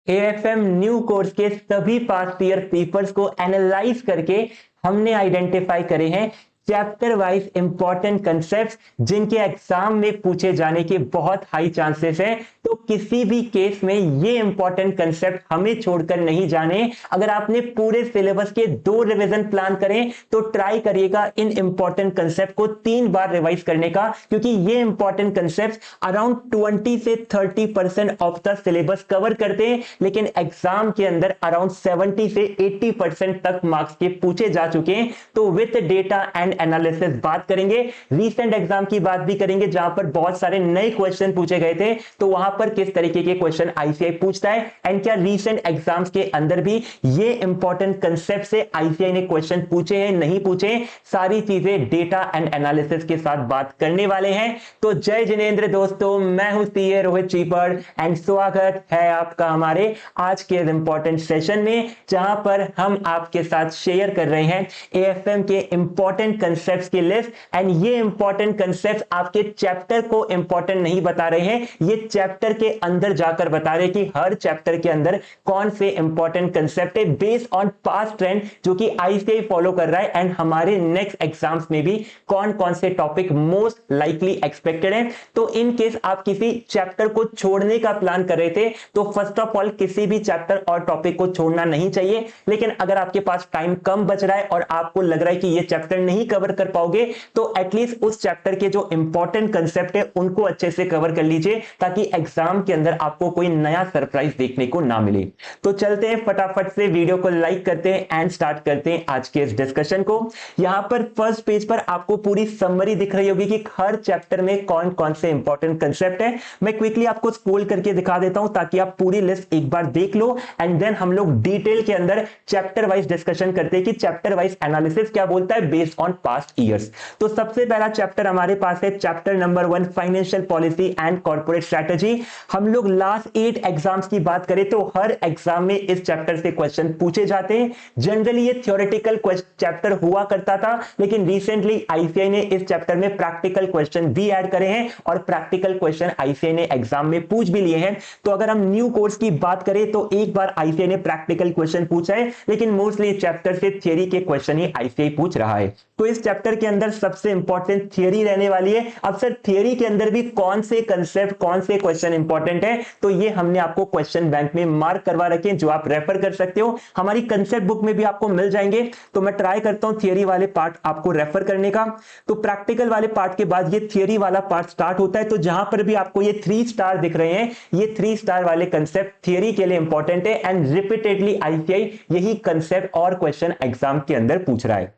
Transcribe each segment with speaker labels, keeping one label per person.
Speaker 1: AFM new course के सभी past year papers को एनालाइज करके हमने आइडेंटिफाई करे हैं चैप्टर वाइज इंपॉर्टेंट कंसेप्ट्स जिनके एग्जाम में पूछे जाने के बहुत हाई चांसेस हैं। तो किसी भी केस में ये इंपॉर्टेंट कंसेप्ट हमें छोड़कर नहीं जाने। अगर आपने पूरे सिलेबस के 2 रिवीजन प्लान करें तो ट्राई करिएगा इन इंपॉर्टेंट कंसेप्ट को 3 बार रिवाइज करने का, क्योंकि ये इंपॉर्टेंट कंसेप्ट अराउंड 20 से 30% ऑफ द सिलेबस कवर करते हैं, लेकिन एग्जाम के अंदर अराउंड 70 से 80% तक मार्क्स के पूछे जा चुके हैं। तो विथ डेटा एंड एनालिसिस बात करेंगे, रीसेंट एग्जाम की बात भी करेंगे जहां पर बहुत सारे नए क्वेश्चन पूछे गए थे, तो वहां पर किस तरीके के क्वेश्चन आईसीआई पूछता है एंड क्या रीसेंट एग्जाम्स के अंदर भी ये इंपॉर्टेंट कंसेप्ट से आईसीआई ने क्वेश्चन पूछे हैं नहीं पूछे, सारी चीजें डेटा एंड एनालिसिस के साथ बात करने वाले हैं। तो जय जिनेंद्र दोस्तों, मैं हूं सीए रोहित चीपड़ एंड स्वागत है आपका हमारे आज के इंपॉर्टेंट सेशन में, जहां पर हम आपके साथ शेयर कर रहे हैं एएफएम के इंपॉर्टेंट कंसेप्ट्स की लिस्ट। एंड ये इंपॉर्टेंट कंसेप्ट्स आपके चैप्टर को इंपॉर्टेंट नहीं बता रहे हैं, ये चैप्टर के अंदर जाकर बता रहे हैं कि हर चैप्टर के अंदर कौन से इंपॉर्टेंट कंसेप्ट है बेस्ड ऑन पास्ट ट्रेंड जो कि आईसीआई फॉलो कर रहा है, एंड हमारे नेक्स्ट एग्जाम्स में भी कौन कौन से टॉपिक मोस्ट लाइकली एक्सपेक्टेड है। तो इन केस आप किसी चैप्टर को छोड़ने का प्लान कर रहे थे तो फर्स्ट ऑफ ऑल किसी भी चैप्टर और टॉपिक को छोड़ना नहीं चाहिए, लेकिन अगर आपके पास टाइम कम बच रहा है और आपको लग रहा है कि ये चैप्टर नहीं कवर कर पाओगे तो एटलीस्ट उस चैप्टर के जो इंपॉर्टेंट कंसेप्ट है उनको अच्छे से कवर कर लीजिए, ताकि एग्जाम के अंदर आपको कोई नया सरप्राइज देखने को ना मिले। तो चलते हैं फटाफट से, वीडियो को लाइक करते हैं एंड स्टार्ट करते हैं आज के इस डिस्कशन को। यहां पर फर्स्ट पेज पर आपको पूरी समरी दिख रही होगी कि हर चैप्टर में कौन कौन से इंपॉर्टेंट कंसेप्ट है। मैं क्विकली आपको स्क्रॉल करके दिखा देता हूं ताकि आप पूरी लिस्ट एक बार देख लो, एंड देन हम लोग डिटेल के अंदर चैप्टर वाइज डिस्कशन करते हैं कि चैप्टर वाइज एनालिसिस क्या बोलता है बेस्ड ऑन पास्ट ईयर्स। तो सबसे पहला चैप्टर हमारे पास है chapter number 1 financial policy and corporate strategy. हम लोग लास्ट 8 एग्जाम्स की बात करें तो हर एग्जाम में इस चैप्टर से क्वेश्चन पूछे जाते हैं। जनरली ये थ्योरेटिकल चैप्टर हुआ करता था, लेकिन रिसेंटली आईसीआई ने इस चैप्टर में प्रैक्टिकल क्वेश्चन भी ऐड करे हैं और प्रैक्टिकल क्वेश्चन आईसीआई ने एग्जाम में पूछ भी लिए हैं। तो अगर हम न्यू कोर्स की बात करें तो एक बार आईसीआई ने प्रैक्टिकल क्वेश्चन पूछा है, लेकिन मोस्टली इस चैप्टर से थ्योरी के क्वेश्चन ही आईसीआई पूछ रहा है। तो इस चैप्टर के अंदर सबसे इंपॉर्टेंट थियरी रहने वाली है। अब सर थियरी के अंदर भी कौन से कंसेप्ट कौन से क्वेश्चन इंपॉर्टेंट है, तो ये हमने आपको क्वेश्चन बैंक में मार्क करवा रखे हैं जो आप रेफर कर सकते हो, हमारी कंसेप्ट बुक में भी आपको मिल जाएंगे। तो मैं ट्राई करता हूं थियरी वाले पार्ट आपको रेफर करने का। तो प्रैक्टिकल वाले पार्ट के बाद ये थियरी वाला पार्ट स्टार्ट होता है। तो जहां पर भी आपको ये 3 स्टार दिख रहे हैं, ये 3 स्टार वाले कंसेप्ट थियरी के लिए इंपॉर्टेंट है, एंड रिपीटेडली आईसीआई यही कंसेप्ट और क्वेश्चन एग्जाम के अंदर पूछ रहा है।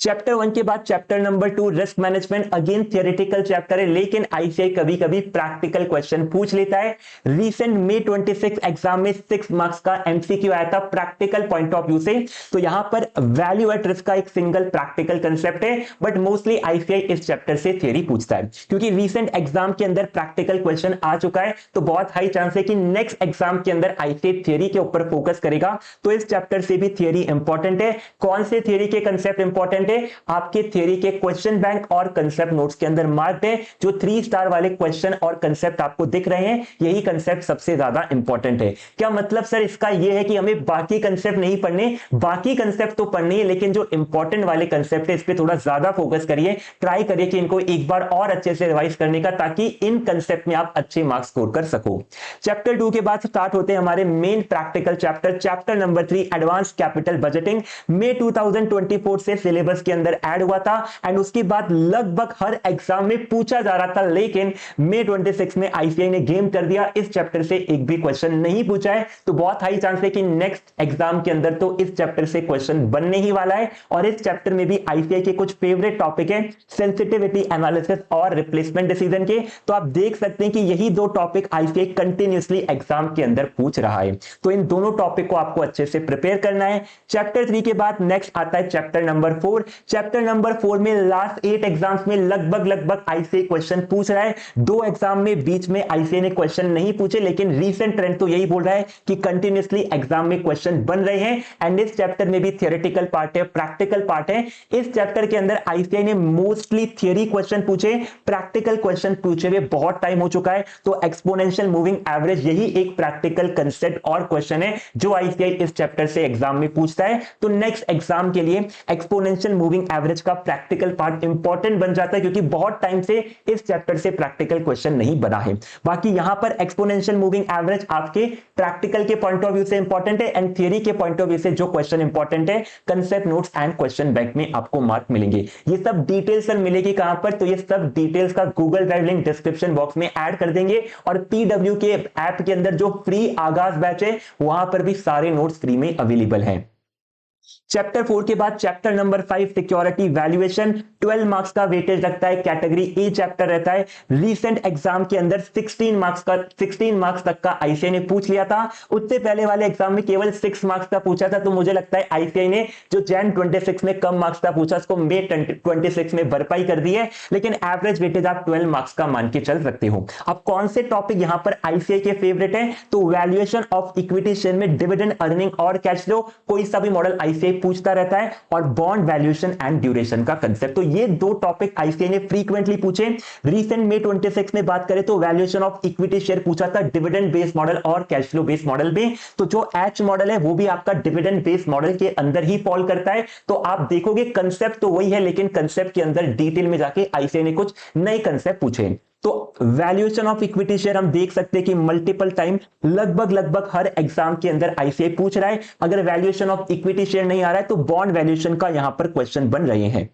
Speaker 1: चैप्टर 1 के बाद chapter number 2 risk management, again theoretical chapter है, लेकिन आईसीआई कभी कभी प्रैक्टिकल क्वेश्चन पूछ लेता है। रीसेंट May 26 एग्जाम में 6 मार्क्स का एमसीक्यू आया था प्रैक्टिकल पॉइंट ऑफ व्यू से। तो यहां पर वैल्यू एट रिस्क का एक सिंगल प्रैक्टिकल कंसेप्ट है, बट मोस्टली आईसीआई इस चैप्टर से थियरी पूछता है, क्योंकि रीसेंट एग्जाम के अंदर प्रैक्टिकल क्वेश्चन आ चुका है। तो बहुत हाई चांस है कि नेक्स्ट एग्जाम के अंदर आईसीआई थियरी के ऊपर फोकस करेगा। तो इस चैप्टर से भी थियरी इंपॉर्टेंट है। कौन से थियरी के कंसेप्ट इंपॉर्टेंट है, आपके थ्योरी के क्वेश्चन बैंक और कंसेप्ट नोट्स के अंदर मार्क्ड है। जो 3 स्टार वाले क्वेश्चन और कंसेप्ट आपको दिख रहे हैं, यही कंसेप्ट सबसे ज्यादा इंपॉर्टेंट है। क्या मतलब सर इसका यह है कि हमें बाकी कंसेप्ट नहीं पढ़ने, बाकी कंसेप्ट तो पढ़ने, लेकिन जो इंपॉर्टेंट वाले कंसेप्ट है इस पे थोड़ा ज्यादा फोकस करिए, ट्राई करिए कि इनको एक बार और अच्छे से रिवाइज करने का, ताकि इन कंसेप्ट में आप अच्छे मार्क्स स्कोर कर सको। चैप्टर 2 के बाद स्टार्ट होते हैं हमारे main practical chapter, chapter number 3 advance capital budgeting. May 2024 से सिलेबस के अंदर ऐड हुआ था, एंड उसके बाद लगभग हर एग्जाम में पूछा जा रहा था, लेकिन May 26 में आईसीआई ने गेम कर दिया, इस चैप्टर से एक भी क्वेश्चन नहीं पूछा है। तो बहुत हाई चांस है कि नेक्स्ट एग्जाम के अंदर तो इस चैप्टर से क्वेश्चन बनने ही वाला है। और इस चैप्टर में भी आईसीआई के कुछ फेवरेट टॉपिक है, सेंसिटिविटी एनालिसिस और रिप्लेसमेंट डिसीजन के। तो आप देख सकते हैं कि यही 2 टॉपिक आईसीआई कंटिन्यूअसली एग्जाम के अंदर पूछ रहा है। तो इन दोनों टॉपिक को आपको अच्छे से प्रिपेयर करना है। चैप्टर 3 के बाद नेक्स्ट आता है चैप्टर नंबर 4 चैप्टर नंबर 4 में लास्ट 8 एग्जाम्स में लगभग आईसीआई क्वेश्चन पूछ रहा है। 2 एग्जाम में बीच में आईसीआई ने क्वेश्चन नहीं पूछे, लेकिन रीसेंट ट्रेंड तो यही बोल रहा है कि कंटिन्यूअसली एग्जाम में क्वेश्चन बन रहे हैं। एंड इस चैप्टर में भी थियोरेटिकल पार्ट है, प्रैक्टिकल पार्ट है। इस चैप्टर के अंदर आईसीआई ने मोस्टली थियरी क्वेश्चन पूछे, प्रैक्टिकल क्वेश्चन पूछे हुए बहुत टाइम हो चुका है। तो एक्सपोनेंशियल मूविंग एवरेज यही एक प्रैक्टिकल कंसेप्ट और क्वेश्चन है जो आईसीआई इस चैप्टर से एग्जाम में पूछता है। तो नेक्स्ट एग्जाम के लिए एक्सपोनेंशियल मूविंग एवरेज का प्रैक्टिकल पार्ट इंपॉर्टेंट बन जाता है, क्योंकि बहुत टाइम से इस चैप्टर से प्रैक्टिकल क्वेश्चन नहीं बना है। बाकी यहां पर एक्सपोनेंशियल मूविंग एवरेज आपके प्रैक्टिकल के पॉइंट ऑफ व्यू से इंपॉर्टेंट है एंड थियरी के पॉइंट ऑफ व्यू से जो क्वेश्चन इंपॉर्टेंट है concept notes and question bank में आपको मार्क मिलेंगे। ये सब डिटेल्स सर मिलेगी कहां पर, तो ये सब डिटेल्स का Google drive link description box में ऐड कर देंगे। और पीडब्ल्यू के ऐप के अंदर जो फ्री आगाज बैच है वहां पर भी सारे नोट्स फ्री में अवेलेबल हैं। चैप्टर 4 के बाद chapter number 5 security valuation 12 marks का वेटेज लगता है, कैटेगरी ए चैप्टर रहता है। रीसेंट एग्जाम के अंदर 16 मार्क्स तक का आईसीआई ने पूछ लिया था। उससे पहले वाले एग्जाम में केवल 6 मार्क्स का पूछा था। तो मुझे लगता है आईसीआई ने जो जैन 26 में कम मार्क्स का पूछा उसको मे 26 में भरपाई कर दी है, लेकिन एवरेज वेटेज आप 12 मार्क्स का मान के चल सकते हो। अब कौन से टॉपिक यहां पर आईसीआई के फेवरेट है, तो वैल्यूएशन ऑफ इक्विटी शेयर में डिविडेंड अर्निंग और कैश फ्लो, कोई सा भी मॉडल आईसीआई पूछता रहता है, और बॉन्ड वैल्यूएशन एंड ड्यूरेशन का कंसेप्ट। तो ये दो टॉपिक आईसीआई ने फ्रीक्वेंटली पूछे। रीसेंट मे 26 में बात करें तो वैल्यूएशन ऑफ इक्विटी शेयर पूछा था, डिविडेंड बेस्ड मॉडल और कैश फ्लो बेस्ड मॉडल में। तो जो एच मॉडल है वो भी आपका डिविडेंड बेस्ड मॉडल के अंदर ही फॉल करता है। तो आप देखोगे कंसेप्ट तो वही है, लेकिन कंसेप्ट के अंदर डिटेल में जाके आईसीआई ने कुछ नए कंसेप्ट पूछे। तो वैल्यूएशन ऑफ इक्विटी शेयर हम देख सकते हैं कि मल्टीपल टाइम लगभग हर एग्जाम के अंदर आईसीआई पूछ रहा है। अगर वैल्यूएशन ऑफ इक्विटी शेयर नहीं आ रहा है तो बॉन्ड वैल्यूएशन का यहां पर क्वेश्चन बन रहे हैं।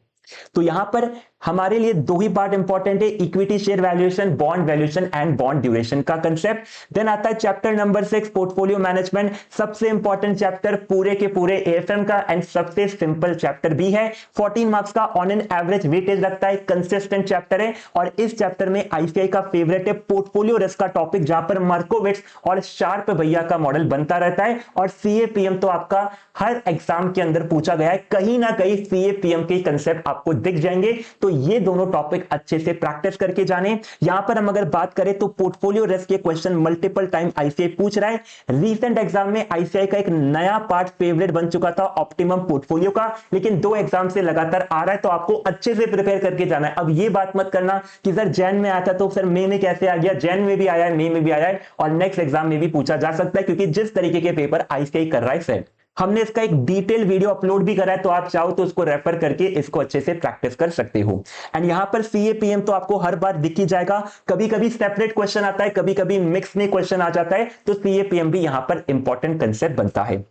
Speaker 1: तो यहां पर हमारे लिए दो ही पार्ट इंपॉर्टेंट है, equity share valuation, bond valuation and bond duration का कंसेप्ट। देन आता है चैप्टर नंबर 6 पोर्टफोलियो मैनेजमेंट, सबसे इंपॉर्टेंट चैप्टर पूरे के पूरे एएफएम का एंड सबसे सिंपल चैप्टर भी है। 14 मार्क्स का ऑन एन एवरेज वेटेज लगता है, कंसिस्टेंट चैप्टर है। और इस चैप्टर में आईसीआई का फेवरेट है पोर्टफोलियो रिस्क का टॉपिक, जहां पर मार्कोविट्स और शार्प भैया का मॉडल बनता रहता है। और सीएपीएम तो आपका हर एग्जाम के अंदर पूछा गया है, कहीं ना कहीं सीएपीएम के कंसेप्ट आपको दिख जाएंगे। तो ये दोनों टॉपिक अच्छे से प्रैक्टिस करके जाने। यहां पर हम अगर बात करें तो पोर्टफोलियो रिस्क के क्वेश्चन मल्टीपल टाइम आईसीआई पूछ रहा है। रीसेंट एग्जाम में आईसीआई का एक नया पार्ट फेवरेट बन चुका था ऑप्टिमम पोर्टफोलियो का, लेकिन 2 एग्जाम से लगातार आ रहा है। तो आपको अच्छे से प्रिपेयर करके जाना है। अब ये बात मत करना कि सर जैन में आया था तो सर मई में कैसे आ गया, जैन में भी आया है, मई में भी आया है, और नेक्स्ट एग्जाम में भी पूछा जा सकता है, क्योंकि जिस तरीके के पेपर आईसीआई कर रहा है सर, हमने इसका एक डिटेल वीडियो अपलोड भी करा है। तो आप चाहो तो उसको रेफर करके इसको अच्छे से प्रैक्टिस कर सकते हो। एंड यहां पर सीएपीएम तो आपको हर बार दिख ही जाएगा, कभी कभी सेपरेट क्वेश्चन आता है, कभी कभी मिक्स में क्वेश्चन आ जाता है। तो सीएपीएम भी यहां पर इंपॉर्टेंट कंसेप्ट बनता है।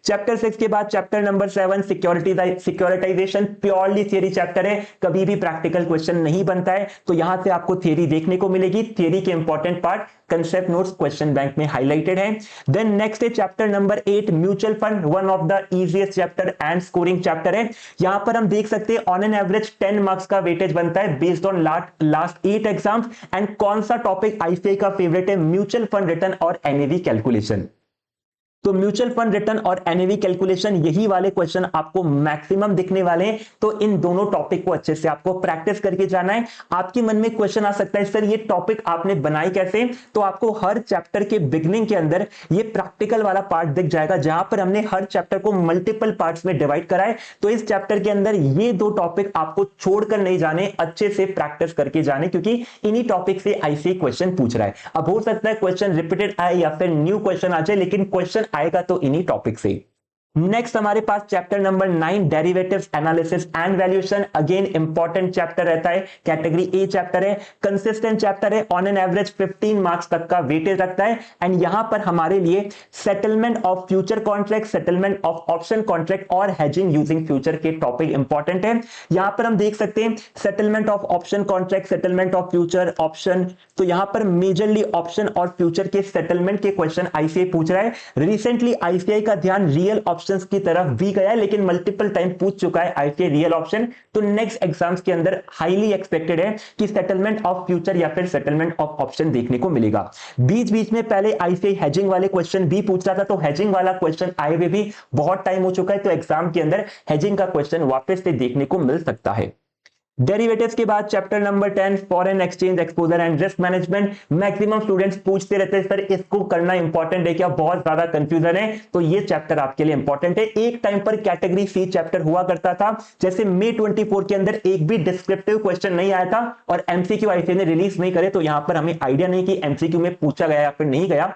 Speaker 1: चैप्टर 6 के बाद chapter number 7 securitisation, purely theory chapter है, कभी भी प्रैक्टिकल क्वेश्चन नहीं बनता है। तो यहां से आपको थियरी देखने को मिलेगी, थियरी के important part concept notes question bank में हाईलाइटेड है। देन नेक्स्ट है chapter number 8 mutual fund, one of the easiest chapter and scoring chapter है। यहां पर हम देख सकते हैं ऑन एन एवरेज 10 मार्क्स का वेटेज बनता है based on last 8 exams. And कौन सा टॉपिक आईसीआई का फेवरेट है, म्यूचुअल फंड रिटर्न और एनएवी कैलकुलेशन। तो म्यूचुअल फंड रिटर्न और एनएवी कैलकुलेशन, यही वाले क्वेश्चन आपको मैक्सिमम दिखने वाले हैं। तो इन दोनों टॉपिक को अच्छे से आपको प्रैक्टिस करके जाना है। आपके मन में क्वेश्चन आ सकता है सर ये टॉपिक आपने बनाई कैसे, तो आपको हर चैप्टर के बिगनिंग के अंदर ये प्रैक्टिकल वाला पार्ट दिख जाएगा, जहां पर हमने हर चैप्टर को मल्टीपल पार्ट्स में डिवाइड करा है। तो इस चैप्टर के अंदर ये दो टॉपिक आपको छोड़कर नहीं जाने, अच्छे से प्रैक्टिस करके जाने, क्योंकि इन्हीं टॉपिक से आईसीआई क्वेश्चन पूछ रहा है। अब हो सकता है क्वेश्चन रिपीटेड आए या फिर न्यू क्वेश्चन आ जाए, लेकिन क्वेश्चन आएगा तो इन्हीं टॉपिक से। नेक्स्ट हमारे पास chapter number 9 derivatives analysis and valuation, again important chapter रहता है, कैटेगरी ए चैप्टर है, कंसिस्टेंट चैप्टर है, ऑन एन एवरेज 15 मार्क्स तक का वेटेज रखता है। एंड यहां पर हमारे लिए settlement of future contract, settlement of option contract और हेजिंग यूजिंग फ्यूचर के टॉपिक इंपॉर्टेंट है। यहां पर हम देख सकते हैं settlement of option contract, settlement of future option. तो यहां पर मेजरली ऑप्शन और फ्यूचर के सेटलमेंट के क्वेश्चन आईसीआई पूछ रहा है। रिसेंटली आईसीआई का ध्यान रियल ऑप्शन ऑप्शंस की तरफ भी गया है, लेकिन मल्टीपल टाइम पूछ चुका है आईसीआई रियल ऑप्शन। तो नेक्स्ट एग्जाम्स के अंदर हाईली एक्सपेक्टेड है कि सेटलमेंट ऑफ फ्यूचर या फिर सेटलमेंट ऑफ ऑप्शन देखने को मिलेगा। बीच बीच में पहले आईसीआई हेजिंग वाले क्वेश्चन भी पूछ रहा था, तो हेजिंग वाला क्वेश्चन आए हुए भी बहुत टाइम हो चुका है, तो एग्जाम के अंदर हेजिंग का क्वेश्चन वापस से देखने को मिल सकता है। डेरिवेटिव्स के बाद chapter number 10 foreign exchange exposure and risk management. Maximum students पूछते रहते हैं सर इसको करना इंपॉर्टेंट है क्या, बहुत ज्यादा कंफ्यूजन है, तो ये चैप्टर आपके लिए इंपॉर्टेंट है। एक टाइम पर कैटेगरी सी चैप्टर हुआ करता था, जैसे May 24 के अंदर एक भी डिस्क्रिप्टिव क्वेश्चन नहीं आया था और एमसीक्यू आईसीआई ने रिलीज नहीं करे, तो यहां पर हमें आइडिया नहीं कि एमसीक्यू में पूछा गया या फिर नहीं गया।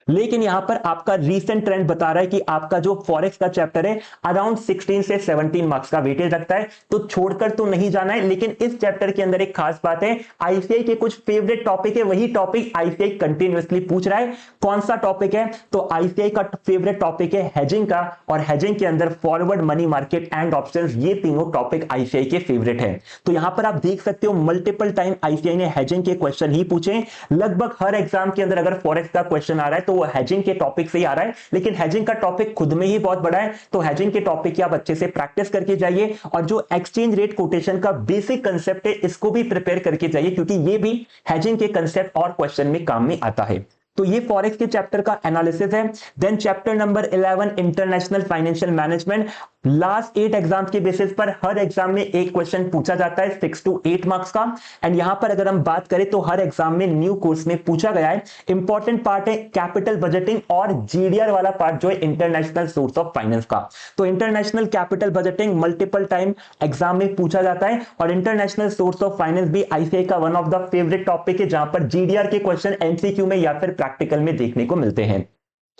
Speaker 1: लेकिन यहां पर आपका रीसेंट ट्रेंड बता रहा है कि आपका जो फॉरेक्स का चैप्टर है अराउंड 16 से 17 मार्क्स का वेटेज रखता है, तो छोड़कर तो नहीं जाना है। लेकिन इस चैप्टर के अंदर एक खास बात है, आईसीआई के कुछ फेवरेट टॉपिक है, वही टॉपिक आईसीआई कंटिन्यूअसली पूछ रहा है। कौन सा टॉपिक है, तो आईसीआई का फेवरेट टॉपिक है हेजिंग का, और हेजिंग के अंदर forward, money market and options, ये तीनों टॉपिक आईसीआई के फेवरेट है। तो यहां पर आप देख सकते हो मल्टीपल टाइम आईसीआई ने हेजिंग के क्वेश्चन ही पूछे। लगभग हर एग्जाम के अंदर अगर फॉरेक्स का क्वेश्चन आ रहा है तो वो हेजिंग के टॉपिक से ही आ रहा है, लेकिन हेजिंग का टॉपिक खुद में ही बहुत बड़ा है, तो हेजिंग के टॉपिक की आप अच्छे से प्रैक्टिस करके जाइए, और जो एक्सचेंज रेट कोटेशन का बेसिक कंसेप्ट है इसको भी प्रिपेयर करके जाइए, क्योंकि ये भी हेजिंग के कंसेप्ट और क्वेश्चन में काम में आता है। तो ये फॉरेक्स के चैप्टर का एनालिसिस है। Then chapter number 11 international financial management. Last 8 exam के बेसिस पर हर एग्जाम में एक क्वेश्चन पूछा जाता है 6 to 8 मार्क्स का, एंड यहां पर अगर हम बात करें तो हर एग्जाम में न्यू कोर्स में पूछा गया है। इंपॉर्टेंट पार्ट है कैपिटल बजटिंग और जीडीआर वाला पार्ट जो है इंटरनेशनल सोर्स ऑफ फाइनेंस का। तो international capital budgeting multiple time exam में पूछा जाता है, और इंटरनेशनल सोर्स ऑफ फाइनेंस भी आईसीआई का one of the favourite topic है, जहां पर जीडीआर के क्वेश्चन एमसीक्यू में या फिर प्रैक्टिकल में देखने को मिलते हैं।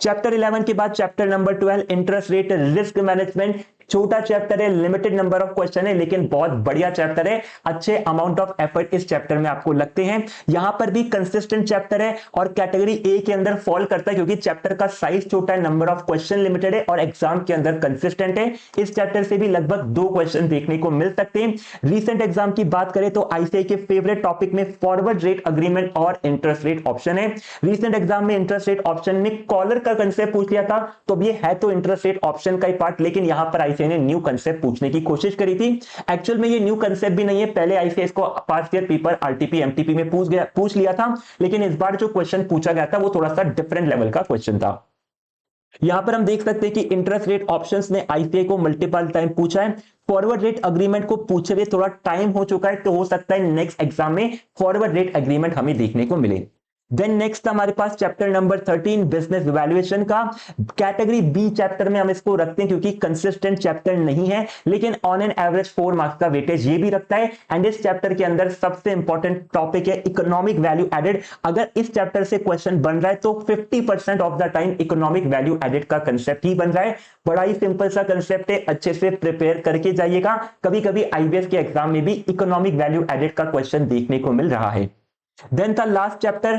Speaker 1: चैप्टर 11 के बाद chapter number 12 interest rate risk management. छोटा चैप्टर है, लिमिटेड नंबर ऑफ क्वेश्चन है, लेकिन बहुत बढ़िया चैप्टर है। अच्छे अमाउंट ऑफ एफर्ट इस चैप्टर में आपको लगते हैं। यहां पर भी कंसिस्टेंट चैप्टर है और कैटेगरी ए के अंदर फॉल करता है, क्योंकि चैप्टर का साइज छोटा है, नंबर ऑफ क्वेश्चन लिमिटेड है और एग्जाम के अंदर कंसिस्टेंट है। इस चैप्टर से भी लगभग 2 क्वेश्चन देखने को मिल सकते हैं। रीसेंट एग्जाम की बात करें तो आईसीआई के फेवरेट टॉपिक में फॉरवर्ड रेट अग्रीमेंट और इंटरेस्ट रेट ऑप्शन है। रीसेंट एग्जाम में इंटरेस्ट रेट ऑप्शन में कॉलर का कंसेप्ट पूछ लिया था, तो ये है तो इंटरेस्ट रेट ऑप्शन का ही पार्ट, लेकिन यहां पर आईसीआई ने न्यू कंसेप्ट पूछने की कोशिश करी थी। एक्चुअल में ये न्यू कंसेप्ट भी नहीं है, पहले आईसीआई को past year paper RTP MTP में पूछ लिया था, लेकिन इस बार जो क्वेश्चन पूछा गया था वो थोड़ा सा डिफरेंट लेवल का क्वेश्चन था। यहां पर हम देख सकते हैं कि इंटरेस्ट रेट ऑप्शंस ने आईसीआई को मल्टीपल टाइम पूछा है। फॉरवर्ड रेट अग्रीमेंट को पूछे हुए थोड़ा टाइम हो चुका है, तो हो सकता है नेक्स्ट एग्जाम में फॉरवर्ड रेट अग्रीमेंट हमें देखने को मिले। देन नेक्स्ट हमारे पास चैप्टर नंबर 13 बिजनेस वैल्यूएशन का। कैटेगरी बी चैप्टर में हम इसको रखते हैं क्योंकि कंसिस्टेंट चैप्टर नहीं है, लेकिन ऑन एन एवरेज 4 मार्क्स का वेटेज ये भी रखता है। एंड इस चैप्टर के अंदर सबसे इंपॉर्टेंट टॉपिक है इकोनॉमिक वैल्यू एडेड। अगर इस चैप्टर से क्वेश्चन बन रहा है तो 50% of the time economic value added का कंसेप्ट ही बन रहा है। बड़ा ही सिंपल सा कंसेप्ट है, अच्छे से प्रिपेयर करके जाइएगा। कभी कभी आईबीएस के एग्जाम में भी इकोनॉमिक वैल्यू एडेड का क्वेश्चन देखने को मिल रहा है। Then the last chapter,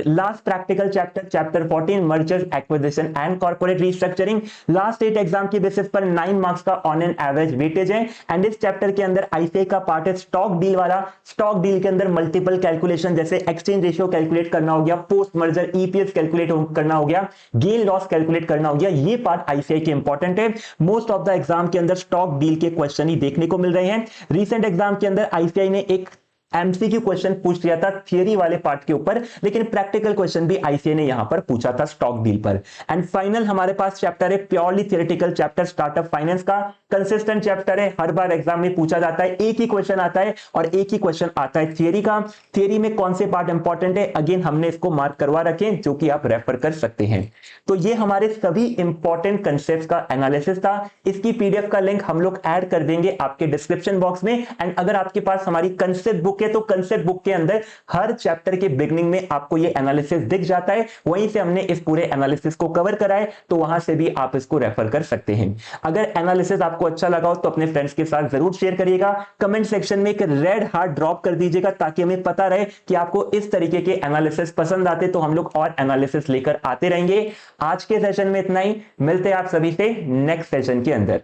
Speaker 1: last practical chapter, chapter 14 mergers, acquisition and corporate restructuring। Last 8 exam की बेसिस पर 9 मार्क्स का ऑन एन एवरेज वेटेज है। एंड इस चैप्टर के अंदर आईसीआई का पार्ट है स्टॉक डील वाला। स्टॉक डील के अंदर मल्टीपल कैलकुलेशन, जैसे एक्सचेंज रेशियो कैलकुलेट करना हो गया, पोस्ट मर्जर ईपीएस कैलकुलेट करना हो गया, गेन लॉस कैलकुलेट करना हो गया, ये पार्ट आईसीआई के इंपॉर्टेंट है। मोस्ट ऑफ द एग्जाम के अंदर स्टॉक डील के क्वेश्चन ही देखने को मिल रहे हैं। रिसेंट एग्जाम के अंदर आईसीआई ने एक एमसीक्यू क्वेश्चन पूछ लिया था थियरी वाले पार्ट के ऊपर, लेकिन प्रैक्टिकल क्वेश्चन भी आईसीआई ने यहां पर पूछा था स्टॉक डील पर। एंड फाइनल हमारे पास चैप्टर है purely theoretical chapter startup finance का। कंसिस्टेंट चैप्टर है, हर बार एग्जाम में पूछा जाता है, एक ही क्वेश्चन आता है और एक ही क्वेश्चन आता है थियरी का। थियरी में कौन से पार्ट इंपॉर्टेंट है, अगेन हमने इसको मार्क करवा रखे, जो कि आप रेफर कर सकते हैं। तो ये हमारे सभी इंपॉर्टेंट कंसेप्ट का एनालिसिस था। इसकी पीडीएफ का लिंक हम लोग ऐड कर देंगे आपके डिस्क्रिप्शन बॉक्स में। एंड अगर आपके पास हमारी कंसेप्ट बुक है तो कंसेप्ट बुक के अंदर हर चैप्टर के बिगनिंग में आपको ये एनालिसिस दिख जाता है, वहीं से हमने इस पूरे एनालिसिस को कवर करा है, तो वहां से भी आप इसको रेफर कर सकते हैं। अगर एनालिसिस आपको अच्छा लगा हो तो अपने फ्रेंड्स के साथ जरूर शेयर करिएगा। कमेंट सेक्शन में एक रेड हार्ट ड्रॉप कर दीजिएगा ताकि हमें पता रहे कि आपको इस तरीके के एनालिसिस पसंद आते, तो हम लोग और एनालिसिस लेकर आते रहेंगे। आज के सेशन में इतना ही, मिलते हैं आप सभी से नेक्स्ट सेशन के अंदर।